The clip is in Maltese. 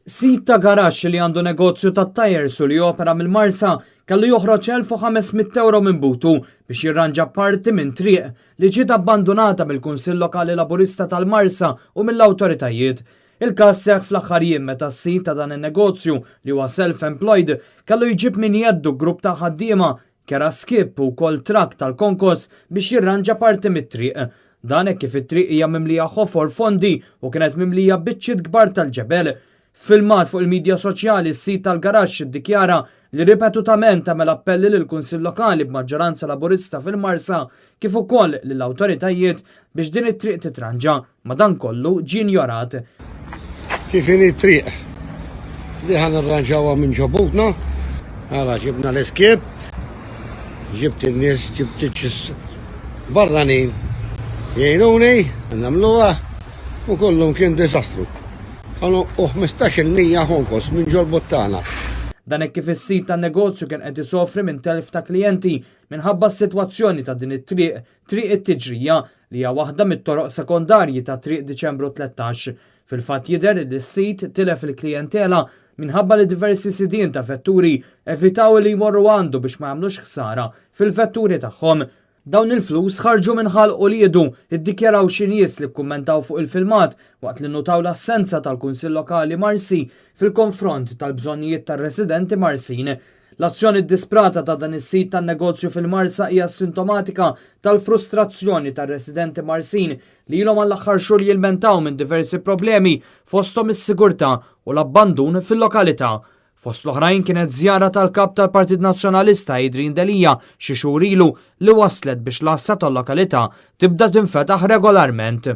Sit ta' garax li għandu negozju ta' tajers u li opera mill-Marsa kellu joħroġ 1500 euro minn butu biex jirranġa parti minn triq li ġiet abbandonata mill-Kunsill Lokali Laburista tal-Marsa u mill-awtoritajiet. Il-każ seħħ fl-aħħar jiem meta s-sit ta' dan in-negozju li huwa self-employed kellu jġib min jeddu grupp ta' ħaddiema kera skip u kol trak tal-konkos biex jirranġa parti mit-triq. Dan hekk kif it-triq hija mimlija ħofor fondi u kienet mimlija biċċiet kbar tal-ġebel. Filmat fuq il-medja soċjali s-sit tal-garaxx iddikjara li ripetutament tagħmel appelli lill kunsill Lokali b'maġġoranza Laburista fil-Marsa kif ukoll lill-awtoritajiet biex din it-triq titranġa, madankollu ġie injorat. Kif inhi t-triq li ħan irranġawha minn ġobutna, għala ġibna l-iskieb, ġibt in-nies, ġibt iċ barranin jgħinuni nagħmluha u kollhom kien diżastru. Għanu 15% ħonkos minn ġolbot tagħna. Dan hekk kif is-sit tan-negozju kien qed isofri minn telf ta' klijenti minħabba s-sitwazzjoni ta' din it-triq, triq it-Tiġrija li hija waħda mit-toroq sekondarji ta' triq Diċembru 13. Fil-fatt jidher li s-sit tilef il-klijentela minħabba li diversi sidien ta' vetturi evitaw li jmorru għandu biex ma jagħmlux ħsara fil-vetturi tagħhom. Dawn il-flus ħarġu minn ħalq u liedu iddikjaraw xi nies li kkummentaw fuq il-filmat waqt li notaw l-assenza tal-Kunsill Lokali Marsi fil-konfront tal-bżonnijiet tar-residenti Marsin. L-azzjoni disprata ta' dan is-sit tan-negozju fil-Marsa hija sintomatika tal-frustrazzjoni tar-residenti Marsin li ilhom għall-aħħar xhur jilmentaw minn diversi problemi fosthom is-sigurtà u l-abbandun fil-lokalità. Fost l-oħrajn kienet żjara tal-kap tal-Partit Nazzjonalista Idrin Delija xi xhur ilu li waslet biex l-assa tal-lokalità tibda tinfetaħ regolarment.